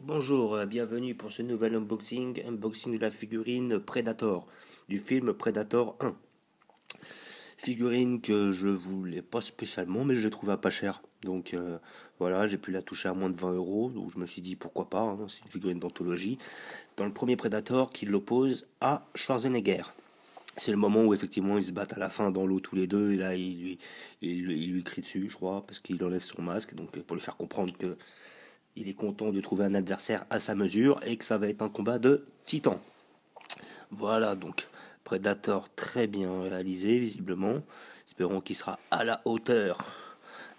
Bonjour, bienvenue pour ce nouvel unboxing de la figurine Predator, du film Predator 1. Figurine que je voulais pas spécialement, mais je l'ai trouvée à pas cher. Donc voilà, j'ai pu la toucher à moins de 20 €, donc je me suis dit pourquoi pas, hein, c'est une figurine d'anthologie. Dans le premier Predator qui l'oppose à Schwarzenegger. C'est le moment où effectivement ils se battent à la fin dans l'eau tous les deux, et là il lui crie dessus, je crois, parce qu'il enlève son masque, donc pour lui faire comprendre que il est content de trouver un adversaire à sa mesure et que ça va être un combat de titans. Voilà, donc Predator très bien réalisé visiblement. Espérons qu'il sera à la hauteur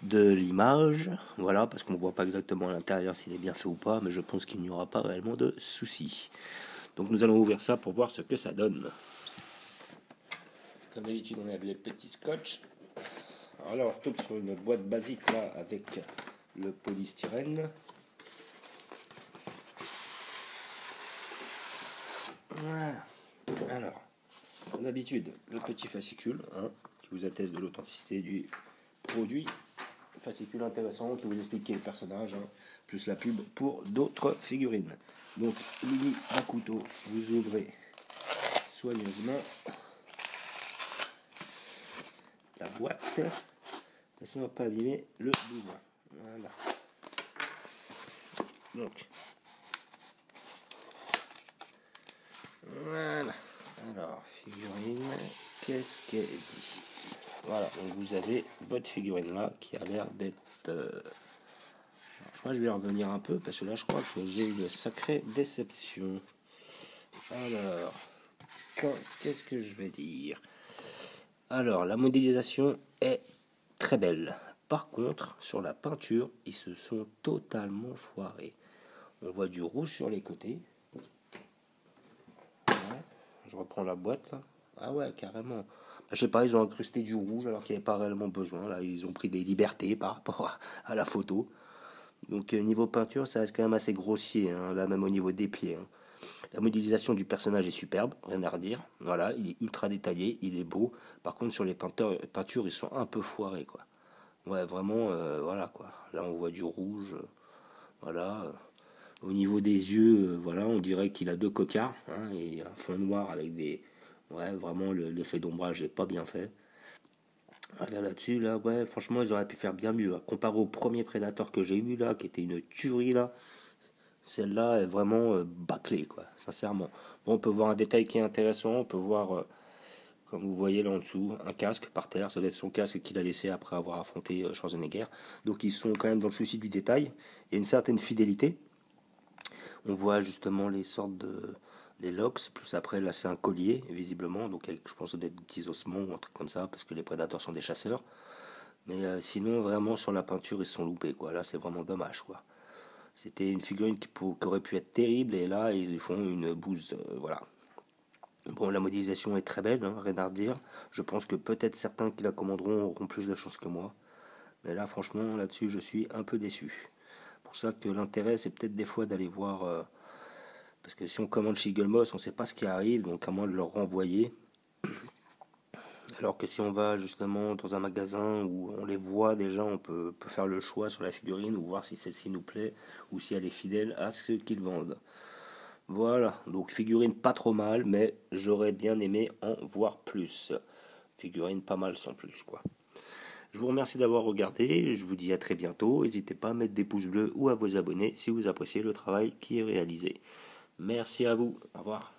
de l'image. Voilà, parce qu'on ne voit pas exactement à l'intérieur s'il est bien fait ou pas, mais je pense qu'il n'y aura pas réellement de soucis. Donc nous allons ouvrir ça pour voir ce que ça donne. Comme d'habitude, on a les petits scotch. Alors là, on retourne sur une boîte basique là avec le polystyrène. Voilà. Alors, comme d'habitude, le petit fascicule qui vous atteste de l'authenticité du produit. Fascicule intéressant qui vous explique qui est le personnage, plus la pub pour d'autres figurines. Donc, mini à couteau, vous ouvrez soigneusement la boîte. Parce qu'on ne va pas abîmer le bouillon. Voilà. Donc, voilà. Alors, figurine, qu'est-ce qu'elle dit? Voilà, donc vous avez votre figurine là qui a l'air d'être... je vais revenir un peu parce que là je crois que j'ai une sacrée déception. Alors, qu'est-ce que je vais dire? Alors, la modélisation est très belle. Par contre, sur la peinture, ils se sont totalement foirés. On voit du rouge sur les côtés. Ouais, je reprends la boîte là. Ah ouais, carrément. Je sais pas, ils ont incrusté du rouge alors qu'il n'y avait pas réellement besoin. Là, ils ont pris des libertés par rapport à la photo. Donc niveau peinture, ça reste quand même assez grossier, là même au niveau des pieds. La modélisation du personnage est superbe, rien à redire. Voilà, il est ultra détaillé, il est beau. Par contre, sur les peintures, ils sont un peu foirés, quoi. Ouais, vraiment, voilà, quoi. Là, on voit du rouge, voilà. Au niveau des yeux, voilà, on dirait qu'il a deux cocards, et un fond noir avec des... Ouais, vraiment, l'effet d'ombrage n'est pas bien fait. Là-dessus, là, ouais, franchement, ils auraient pu faire bien mieux. Comparé au premier Predator que j'ai eu, là, qui était une tuerie, là, celle-là est vraiment bâclée, quoi, sincèrement. Bon, on peut voir un détail qui est intéressant, on peut voir, comme vous voyez là en dessous, un casque par terre, ça doit être son casque qu'il a laissé après avoir affronté Schwarzenegger. Donc ils sont quand même dans le souci du détail, il y a une certaine fidélité. On voit justement les sortes de... les locks, plus après là c'est un collier, visiblement, donc avec, je pense d'être des petits ossements ou un truc comme ça, parce que les prédateurs sont des chasseurs. Mais sinon, vraiment, sur la peinture, ils se sont loupés, quoi. Là, c'est vraiment dommage, quoi. C'était une figurine qui aurait pu être terrible, et là, ils font une bouse, voilà. Bon, la modélisation est très belle, rien à redire. Je pense que peut-être certains qui la commanderont auront plus de chance que moi. Mais là, franchement, là-dessus, je suis un peu déçu. Pour ça que l'intérêt, c'est peut-être des fois d'aller voir... parce que si on commande chez Eagle Moss, on ne sait pas ce qui arrive, donc à moins de leur renvoyer. Alors que si on va justement dans un magasin où on les voit déjà, on peut faire le choix sur la figurine ou voir si celle-ci nous plaît ou si elle est fidèle à ce qu'ils vendent. Voilà, donc figurine pas trop mal, mais j'aurais bien aimé en voir plus. Figurine pas mal sans plus, quoi. Je vous remercie d'avoir regardé, je vous dis à très bientôt. N'hésitez pas à mettre des pouces bleus ou à vous abonner si vous appréciez le travail qui est réalisé. Merci à vous, au revoir.